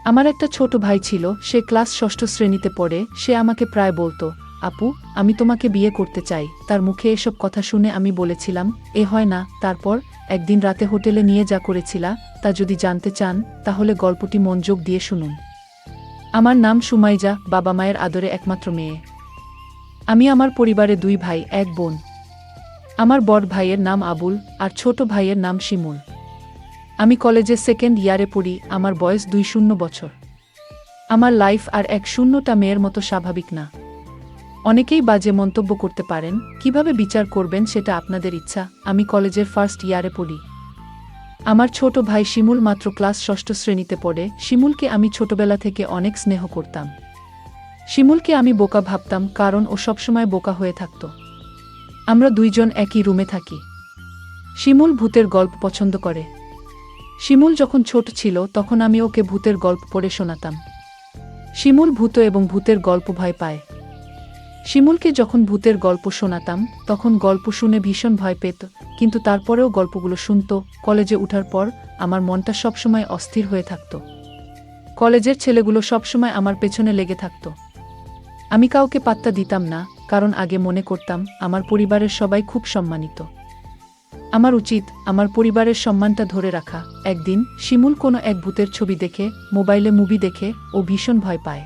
আমার একটা ছোট ভাই ছিল, সে ক্লাস ৬ষ্ঠ শ্রেণীতে পড়ে। সে আমাকে প্রায় বলতো, আপু, আমি তোমাকে বিয়ে করতে চাই। তার মুখে এসব কথা শুনে আমি বলেছিলাম, এ হয় না। তারপর একদিন রাতে হোটেলে নিয়ে যা করেছিলা, তা যদি জানতে চান তাহলে গল্পটি মনোযোগ দিয়ে শুনুন। আমার নাম সুমাইজা, বাবা মায়ের আদরে একমাত্র মেয়ে। আমি আমার পরিবারে 2 ভাই 1 বোন। আমার বড় ভাইয়ের নাম আবুল আর ছোট ভাইয়ের নাম শিমুল। আমি কলেজে 2nd ইয়ারে পড়ি। আমার বয়স 20 বছর। আমার লাইফ আর 10টা মেয়ের মতো স্বাভাবিক না। অনেকেই বাজে মন্তব্য করতে পারেন, কিভাবে বিচার করবেন সেটা আপনাদের ইচ্ছা। আমি কলেজের 1st ইয়ারে পড়ি। আমার ছোট ভাই শিমুল মাত্র ক্লাস 6ষ্ঠ শ্রেণীতে পড়ে। শিমুলকে আমি ছোটবেলা থেকে অনেক স্নেহ করতাম। শিমুলকে আমি বোকা ভাবতাম, কারণ ও সবসময় বোকা হয়ে থাকত। আমরা 2 জন একই রুমে থাকি। শিমুল ভূতের গল্প পছন্দ করে। শিমুল যখন ছোট ছিল তখন আমি ওকে ভূতের গল্প পড়ে শোনাতাম। শিমুল ভূত এবং ভূতের গল্প ভয় পায়। শিমুলকে যখন ভূতের গল্প শোনাতাম তখন গল্প শুনে ভীষণ ভয় পেত, কিন্তু তারপরেও গল্পগুলো শুনত। কলেজে ওঠার পর আমার মনটা সবসময় অস্থির হয়ে থাকত। কলেজের ছেলেগুলো সবসময় আমার পেছনে লেগে থাকত। আমি কাউকে পাত্তা দিতাম না, কারণ আগে মনে করতাম আমার পরিবারের সবাই খুব সম্মানিত। আমার উচিত আমার পরিবারের সম্মানটা ধরে রাখা। একদিন শিমুল কোনো এক ভূতের ছবি দেখে, মোবাইলে মুভি দেখে ও ভীষণ ভয় পায়।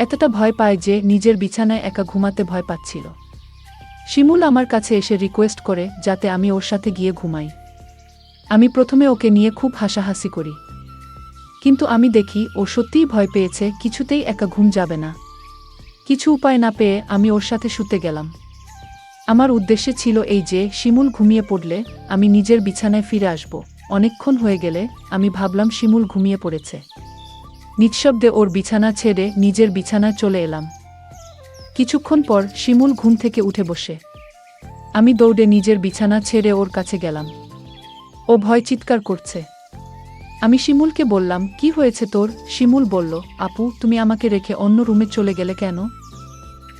এতটা ভয় পায় যে নিজের বিছানায় একা ঘুমাতে ভয় পাচ্ছিল। শিমুল আমার কাছে এসে রিকোয়েস্ট করে যাতে আমি ওর সাথে গিয়ে ঘুমাই। আমি প্রথমে ওকে নিয়ে খুব হাসাহাসি করি, কিন্তু আমি দেখি ও সত্যিই ভয় পেয়েছে, কিছুতেই একা ঘুম যাবে না। কিছু উপায় না পেয়ে আমি ওর সাথে শুতে গেলাম। আমার উদ্দেশ্য ছিল এই যে শিমুল ঘুমিয়ে পড়লে আমি নিজের বিছানায় ফিরে আসব। অনেকক্ষণ হয়ে গেলে আমি ভাবলাম শিমুল ঘুমিয়ে পড়েছে। নিঃশব্দে ওর বিছানা ছেড়ে নিজের বিছানায় চলে এলাম। কিছুক্ষণ পর শিমুল ঘুম থেকে উঠে বসে। আমি দৌড়ে নিজের বিছানা ছেড়ে ওর কাছে গেলাম। ও ভয় চিৎকার করছে। আমি শিমুলকে বললাম, কি হয়েছে তোর? শিমুল বলল, আপু, তুমি আমাকে রেখে অন্য রুমে চলে গেলে কেন?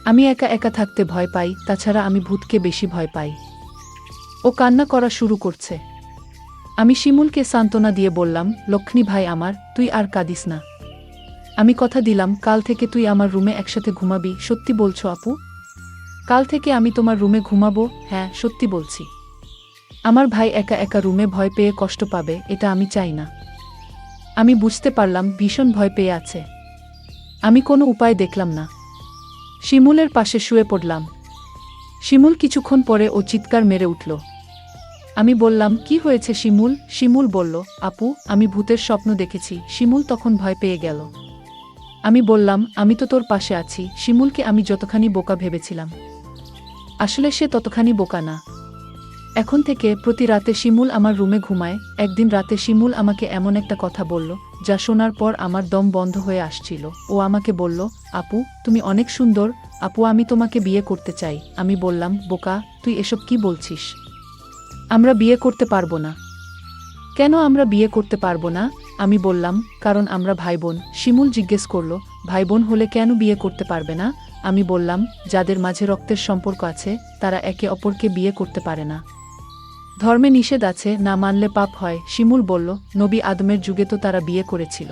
আমি একা একা থাকতে ভয় পাই, তাছাড়া আমি ভূতকে বেশি ভয় পাই। ও কান্না করা শুরু করছে। আমি শিমুলকে সান্ত্বনা দিয়ে বললাম, লক্ষ্মী ভাই আমার, তুই আর কাঁদিস না। আমি কথা দিলাম কাল থেকে তুই আমার রুমে একসাথে ঘুমাবি। সত্যি বলছো আপু? কাল থেকে আমি তোমার রুমে ঘুমাবো? হ্যাঁ, সত্যি বলছি। আমার ভাই একা একা রুমে ভয় পেয়ে কষ্ট পাবে, এটা আমি চাই না। আমি বুঝতে পারলাম ভীষণ ভয় পেয়ে আছে। আমি কোনো উপায় দেখলাম না। শিমুলের পাশে শুয়ে পড়লাম। শিমুল কিছুক্ষণ পরে ও চিৎকার মেরে উঠল। আমি বললাম, কি হয়েছে শিমুল? শিমুল বলল, আপু, আমি ভূতের স্বপ্ন দেখেছি। শিমুল তখন ভয় পেয়ে গেল। আমি বললাম, আমি তো তোর পাশে আছি। শিমুলকে আমি যতখানি বোকা ভেবেছিলাম, আসলে সে ততখানি বোকা না। এখন থেকে প্রতি রাতে শিমুল আমার রুমে ঘুমায়। একদিন রাতে শিমুল আমাকে এমন একটা কথা বলল যা শোনার পর আমার দম বন্ধ হয়ে আসছিল। ও আমাকে বলল, আপু, তুমি অনেক সুন্দর। আপু, আমি তোমাকে বিয়ে করতে চাই। আমি বললাম, বোকা, তুই এসব কি বলছিস? আমরা বিয়ে করতে পারবো না। কেন আমরা বিয়ে করতে পারবো না? আমি বললাম, কারণ আমরা ভাই বোন। শিমুল জিজ্ঞেস করল, ভাই বোন হলে কেন বিয়ে করতে পারবে না? আমি বললাম, যাদের মাঝে রক্তের সম্পর্ক আছে তারা একে অপরকে বিয়ে করতে পারে না। ধর্মে নিষেধ আছে, না মানলে পাপ হয়। শিমুল বলল, নবী আদমের যুগে তো তারা বিয়ে করেছিল।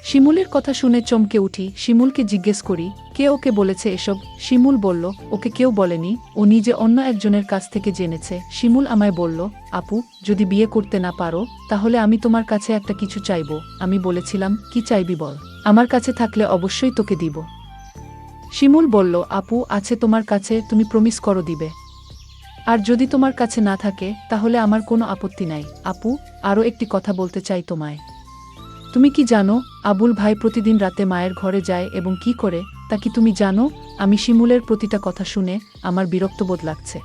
শিমুলের কথা শুনে চমকে উঠি। শিমুলকে জিজ্ঞেস করি, কে ওকে বলেছে এসব? শিমুল বলল, ওকে কেউ বলেনি, ও নিজে অন্য একজনের কাছ থেকে জেনেছে। শিমুল আমায় বলল, আপু, যদি বিয়ে করতে না পারো তাহলে আমি তোমার কাছে একটা কিছু চাইব। আমি বলেছিলাম, কি চাইবি বল, আমার কাছে থাকলে অবশ্যই তোকে দিব। শিমুল বলল, আপু, আছে তোমার কাছে, তুমি প্রমিস করো দিবে। আর যদি তোমার কাছে না থাকে তাহলে আমার কোনো আপত্তি নাই। আপু, আরও একটি কথা বলতে চাই তোমায়। তুমি কি জানো আবুল ভাই প্রতিদিন রাতে মায়ের ঘরে যায় এবং কি করে, তা কি তুমি জানো? আমি শিমুলের প্রতিটা কথা শুনে আমার বিরক্তবোধ লাগছে।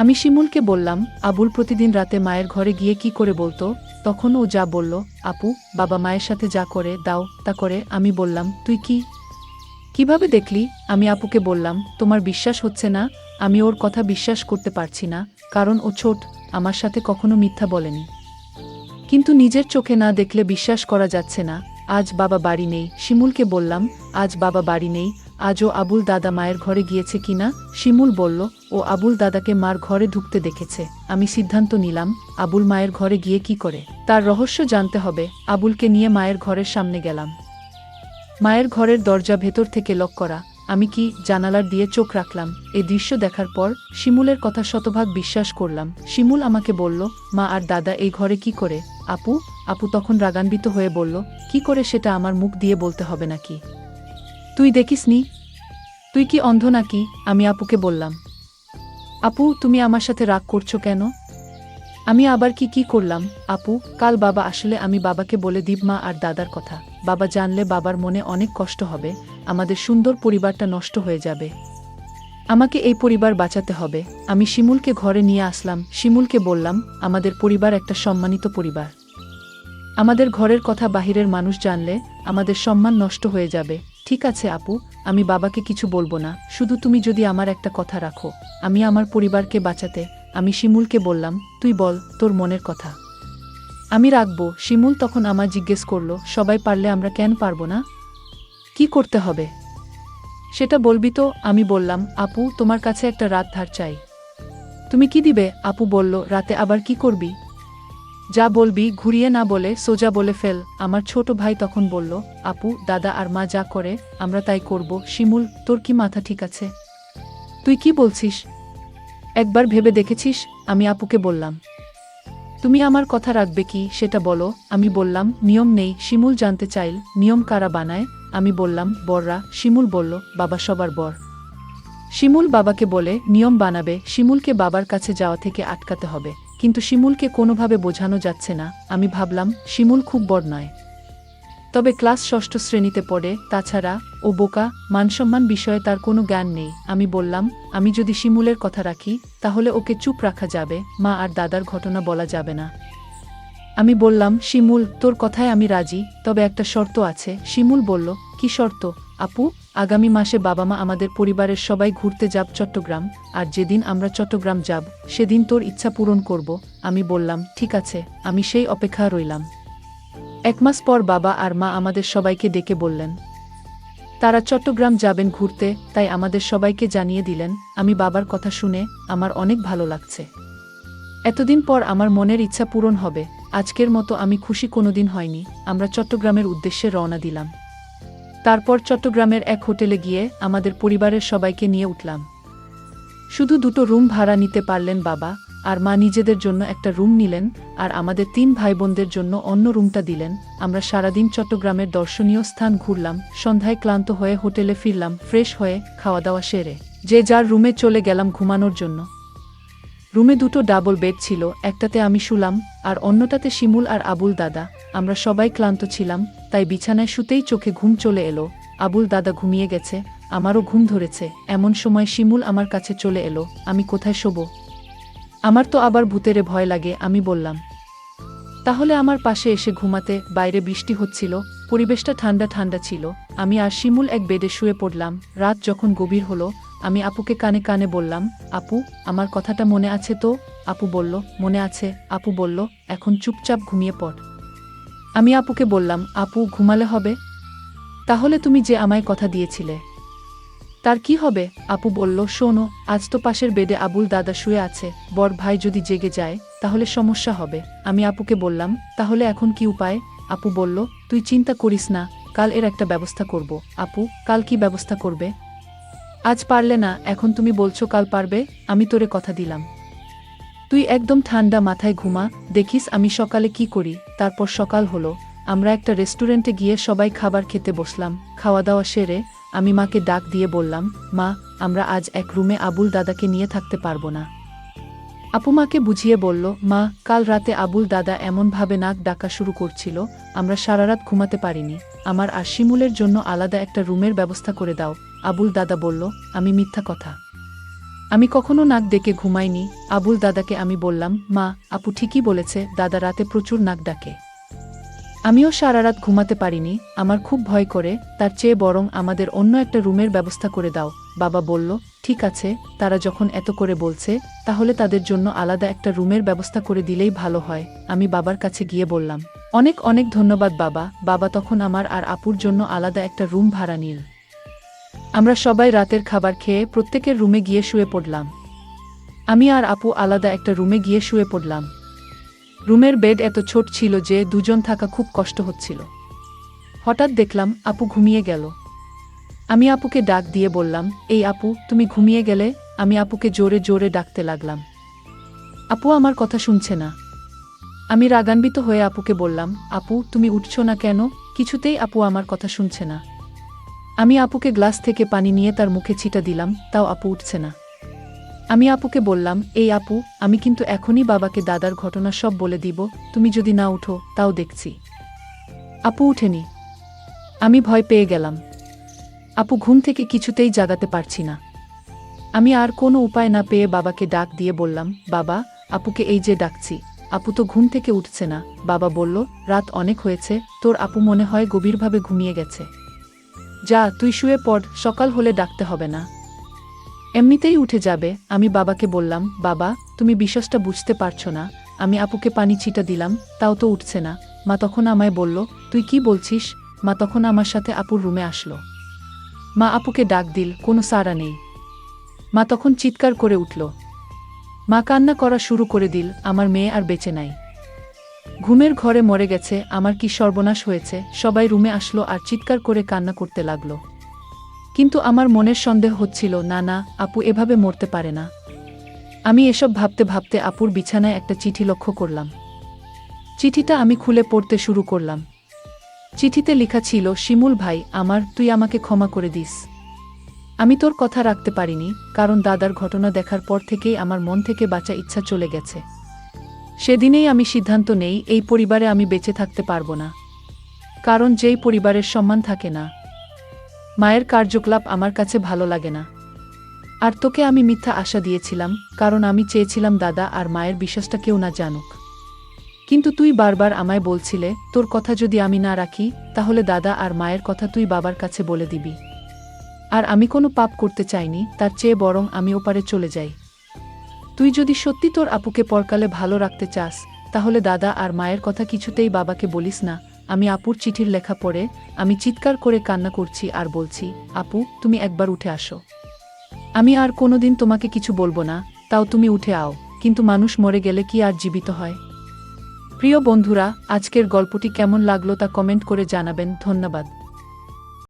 আমি শিমুলকে বললাম, আবুল প্রতিদিন রাতে মায়ের ঘরে গিয়ে কি করে বলতো? তখন ও যা বলল, আপু, বাবা মায়ের সাথে যা করে দাও তা করে। আমি বললাম, তুই কিভাবে দেখলি? আমি আপুকে বললাম, তোমার বিশ্বাস হচ্ছে না? আমি ওর কথা বিশ্বাস করতে পারছি না, কারণ ও ছোট, আমার সাথে কখনো মিথ্যা বলেনি। কিন্তু নিজের চোখে না দেখলে বিশ্বাস করা যাচ্ছে না। আজ বাবা বাড়ি নেই। শিমুলকে বললাম, আজ বাবা বাড়ি নেই। আজও আবুল দাদা মায়ের ঘরে গিয়েছে কিনা? শিমুল বলল, ও আবুল দাদাকে মার ঘরে ঢুকতে দেখেছে। আমি সিদ্ধান্ত নিলাম, আবুল মায়ের ঘরে গিয়ে কি করে। তার রহস্য জানতে হবে। আবুলকে নিয়ে মায়ের ঘরের সামনে গেলাম। মায়ের ঘরের দরজা ভেতর থেকে লক করা। আমি কি জানালার দিয়ে চোখ রাখলাম। এই দৃশ্য দেখার পর শিমুলের কথা শতভাগ বিশ্বাস করলাম। শিমুল আমাকে বলল, মা আর দাদা এই ঘরে কি করে? আপু তখন রাগান্বিত হয়ে বলল, কি করে সেটা আমার মুখ দিয়ে বলতে হবে নাকি? তুই দেখিসনি? তুই কি অন্ধ নাকি? আমি আপুকে বললাম। আপু, তুমি আমার সাথে রাগ করছো কেন? আমি আবার কি করলাম? আপু, কাল বাবা আসলে আমি বাবাকে বলে দিব মা আর দাদার কথা। বাবা জানলে বাবার মনে অনেক কষ্ট হবে, আমাদের সুন্দর পরিবারটা নষ্ট হয়ে যাবে। আমাকে এই পরিবার বাঁচাতে হবে। আমি শিমুলকে ঘরে নিয়ে আসলাম। শিমুলকে বললাম, আমাদের পরিবার একটা সম্মানিত পরিবার। আমাদের ঘরের কথা বাহিরের মানুষ জানলে আমাদের সম্মান নষ্ট হয়ে যাবে। ঠিক আছে আপু, আমি বাবাকে কিছু বলবো না, শুধু তুমি যদি আমার একটা কথা রাখো, আমি আমার পরিবারকে বাঁচাতে। আমি শিমুলকে বললাম, তুই বল তোর মনের কথা। আমি রাখবো। শিমুল তখন আমার জিজ্ঞেস করলো, সবাই পারলে আমরা কেন পারবো না? কি করতে হবে সেটা বলবি তো? আমি বললাম, আপু, তোমার কাছে একটা রাত ধার চাই। তুমি কি দিবে? আপু বলল, রাতে আবার কি করবি? যা বলবি ঘুরিয়ে না বলে সোজা বলে ফেল। আমার ছোট ভাই তখন বলল, আপু, দাদা আর মা যা করে আমরা তাই করব। শিমুল, তোর কি মাথা ঠিক আছে? তুই কি বলছিস? একবার ভেবে দেখেছিস? আমি আপুকে বললাম। তুমি আমার কথা রাখবে কি সেটা বলো। আমি বললাম, নিয়ম নেই। শিমুল জানতে চাইল, নিয়ম কারা বানায়? আমি বললাম, বড়রা। শিমুল বলল, বাবা সবার বর। শিমুল বাবাকে বলে নিয়ম বানাবে। শিমুলকে বাবার কাছে যাওয়া থেকে আটকাতে হবে, কিন্তু শিমুলকে কোনোভাবে বোঝানো যাচ্ছে না। আমি ভাবলাম, শিমুল খুব বড় নয়, তবে ক্লাস ষষ্ঠ শ্রেণীতে পড়ে, তাছাড়া ও বোকা, মানসম্মান বিষয়ে তার কোনো জ্ঞান নেই। আমি বললাম, আমি যদি শিমুলের কথা রাখি তাহলে ওকে চুপ রাখা যাবে, মা আর দাদার ঘটনা বলা যাবে না। আমি বললাম, শিমুল, তোর কথায় আমি রাজি, তবে একটা শর্ত আছে। শিমুল বলল, কি শর্ত? আপু, আগামী মাসে বাবা মা আমাদের পরিবারের সবাই ঘুরতে যাব চট্টগ্রাম, আর যেদিন আমরা চট্টগ্রাম যাব সেদিন তোর ইচ্ছা পূরণ করব। আমি বললাম, ঠিক আছে, আমি সেই অপেক্ষা রইলাম। 1 মাস পর বাবা আর মা আমাদের সবাইকে ডেকে বললেন তারা চট্টগ্রাম যাবেন ঘুরতে, তাই আমাদের সবাইকে জানিয়ে দিলেন। আমি বাবার কথা শুনে আমার অনেক ভালো লাগছে। এতদিন পর আমার মনের ইচ্ছা পূরণ হবে। আজকের মতো আমি খুশি কোনোদিন হয়নি। আমরা চট্টগ্রামের উদ্দেশ্যে রওনা দিলাম। তারপর চট্টগ্রামের এক হোটেলে গিয়ে আমাদের পরিবারের সবাইকে নিয়ে উঠলাম। শুধু 2টো রুম ভাড়া নিতে পারলেন বাবা, আর মা নিজেদের জন্য একটা রুম নিলেন, আর আমাদের 3 ভাই বোনদের জন্য অন্য রুমটা দিলেন। আমরা সারাদিন চট্টগ্রামের দর্শনীয় স্থান ঘুরলাম। সন্ধ্যায় ক্লান্ত হয়ে হোটেলে ফিরলাম। ফ্রেশ হয়ে খাওয়া দাওয়া সেরে যে যার রুমে চলে গেলাম ঘুমানোর জন্য। রুমে 2টো ডাবল বেড ছিল, একটাতে আমি শুলাম আর অন্যটাতে শিমুল আর আবুল দাদা। আমরা সবাই ক্লান্ত ছিলাম, তাই বিছানায় শুতেই চোখে ঘুম চলে এলো। আবুল দাদা ঘুমিয়ে গেছে, আমারও ঘুম ধরেছে। এমন সময় শিমুল আমার কাছে চলে এলো। আমি কোথায় শোবো? আমার তো আবার ভূতেরে ভয় লাগে। আমি বললাম, তাহলে আমার পাশে এসে ঘুমাতে। বাইরে বৃষ্টি হচ্ছিল, পরিবেশটা ঠান্ডা ঠান্ডা ছিল। আমি আর শিমুল এক বেডে শুয়ে পড়লাম। রাত যখন গভীর হলো, আমি আপুকে কানে কানে বললাম, আপু, আমার কথাটা মনে আছে তো? আপু বলল, মনে আছে। আপু বলল, এখন চুপচাপ ঘুমিয়ে পড়। আমি আপুকে বললাম, আপু, ঘুমালে হবে? তাহলে তুমি যে আমায় কথা দিয়েছিলে তার কি হবে? আপু বলল, শোনো, আজ তো পাশের বেডে আবুল দাদা শুয়ে আছে, বড় ভাই যদি জেগে যায় তাহলে সমস্যা হবে। আমি আপুকে বললাম, তাহলে এখন কি উপায়? আপু বলল, তুই চিন্তা করিস না, কাল এর একটা ব্যবস্থা করব। আপু, কাল কি ব্যবস্থা করবে? আজ পারলে না, এখন তুমি বলছো কাল পারবে। আমি তোরে কথা দিলাম, তুই একদম ঠান্ডা মাথায় ঘুমা, দেখিস আমি সকালে কি করি। তারপর সকাল হলো, আমরা একটা রেস্টুরেন্টে গিয়ে সবাই খাবার খেতে বসলাম। খাওয়া দাওয়া সেরে আমি মাকে ডাক দিয়ে বললাম, মা, আমরা আজ এক রুমে আবুল দাদাকে নিয়ে থাকতে পারবো না। আপু মাকে বুঝিয়ে বলল, মা, কাল রাতে আবুল দাদা এমনভাবে নাক ডাকা শুরু করছিল, আমরা সারারাত ঘুমাতে পারিনি। আমার আর শিমুলের জন্য আলাদা একটা রুমের ব্যবস্থা করে দাও। আবুল দাদা বলল, আমি মিথ্যা কথা, আমি কখনো নাক ডেকে ঘুমাইনি। আবুল দাদাকে আমি বললাম, মা, আপু ঠিকই বলেছে, দাদা রাতে প্রচুর নাক ডাকে। আমিও সারারাত ঘুমাতে পারিনি, আমার খুব ভয় করে। তার চেয়ে বরং আমাদের অন্য একটা রুমের ব্যবস্থা করে দাও। বাবা বলল, ঠিক আছে, তারা যখন এত করে বলছে তাহলে তাদের জন্য আলাদা একটা রুমের ব্যবস্থা করে দিলেই ভালো হয়। আমি বাবার কাছে গিয়ে বললাম, অনেক অনেক ধন্যবাদ বাবা। বাবা তখন আমার আর আপুর জন্য আলাদা একটা রুম ভাড়া নিল। আমরা সবাই রাতের খাবার খেয়ে প্রত্যেকের রুমে গিয়ে শুয়ে পড়লাম। আমি আর আপু আলাদা একটা রুমে গিয়ে শুয়ে পড়লাম। রুমের বেড এত ছোট ছিল যে দুজন থাকা খুব কষ্ট হচ্ছিল। হঠাৎ দেখলাম আপু ঘুমিয়ে গেল। আমি আপুকে ডাক দিয়ে বললাম, এই আপু, তুমি ঘুমিয়ে গেলে? আমি আপুকে জোরে জোরে ডাকতে লাগলাম। আপু আমার কথা শুনছে না। আমি রাগান্বিত হয়ে আপুকে বললাম, আপু তুমি উঠছো না কেন? কিছুতেই আপু আমার কথা শুনছে না। আমি আপুকে গ্লাস থেকে পানি নিয়ে তার মুখে ছিটা দিলাম, তাও আপু উঠছে না। আমি আপুকে বললাম, এই আপু, আমি কিন্তু এখনই বাবাকে দাদার ঘটনা সব বলে দিব, তুমি যদি না উঠো তাও দেখছি। আপু উঠেনি। আমি ভয় পেয়ে গেলাম। আপু ঘুম থেকে কিছুতেই জাগাতে পারছি না। আমি আর কোনো উপায় না পেয়ে বাবাকে ডাক দিয়ে বললাম, বাবা, আপুকে এই যে ডাকছি, আপু তো ঘুম থেকে উঠছে না। বাবা বলল, রাত অনেক হয়েছে, তোর আপু মনে হয় গভীরভাবে ঘুমিয়ে গেছে। যা, তুই শুয়ে পড়, সকাল হলে ডাকতে হবে না, এমনিতেই উঠে যাবে। আমি বাবাকে বললাম, বাবা, তুমি বিশ্বাসটা বুঝতে পারছো না, আমি আপুকে পানি ছিটা দিলাম, তাও তো উঠছে না। মা তখন আমায় বলল, তুই কি বলছিস? মা তখন আমার সাথে আপুর রুমে আসলো। মা আপুকে ডাক দিল, কোনো সাড়া নেই। মা তখন চিৎকার করে উঠল। মা কান্না করা শুরু করে দিল, আমার মেয়ে আর বেঁচে নাই, ঘুমের ঘরে মরে গেছে, আমার কি সর্বনাশ হয়েছে। সবাই রুমে আসলো আর চিৎকার করে কান্না করতে লাগলো। কিন্তু আমার মনের সন্দেহ হচ্ছিল, না না, আপু এভাবে মরতে পারে না। আমি এসব ভাবতে ভাবতে আপুর বিছানায় একটা চিঠি লক্ষ্য করলাম। চিঠিটা আমি খুলে পড়তে শুরু করলাম। চিঠিতে লেখা ছিল, শিমুল ভাই আমার, তুই আমাকে ক্ষমা করে দিস। আমি তোর কথা রাখতে পারিনি, কারণ দাদার ঘটনা দেখার পর থেকেই আমার মন থেকে বাঁচা ইচ্ছা চলে গেছে। সেদিনেই আমি সিদ্ধান্ত নেই, এই পরিবারে আমি বেঁচে থাকতে পারবো না। কারণ যেই পরিবারের সম্মান থাকে না, মায়ের কার্যকলাপ আমার কাছে ভালো লাগে না। আর তোকে আমি মিথ্যা আশা দিয়েছিলাম, কারণ আমি চেয়েছিলাম দাদা আর মায়ের বিশ্বাসটা কেউ না জানুক। কিন্তু তুই বারবার আমায় বলছিলে, তোর কথা যদি আমি না রাখি, তাহলে দাদা আর মায়ের কথা তুই বাবার কাছে বলে দিবি। আর আমি কোনো পাপ করতে চাইনি, তার চেয়ে বরং আমি ওপারে চলে যাই। তুই যদি সত্যি তোর আপুকে পরকালে ভালো রাখতে চাস, তাহলে দাদা আর মায়ের কথা কিছুতেই বাবাকে বলিস না। আমি আপুর চিঠির লেখা পড়ে আমি চিৎকার করে কান্না করছি আর বলছি, আপু, তুমি একবার উঠে আসো। আমি আর কোনোদিন তোমাকে কিছু বলবো না, তাও তুমি উঠে আও। কিন্তু মানুষ মরে গেলে কি আর জীবিত হয়? প্রিয় বন্ধুরা, আজকের গল্পটি কেমন লাগলো তা কমেন্ট করে জানাবেন। ধন্যবাদ।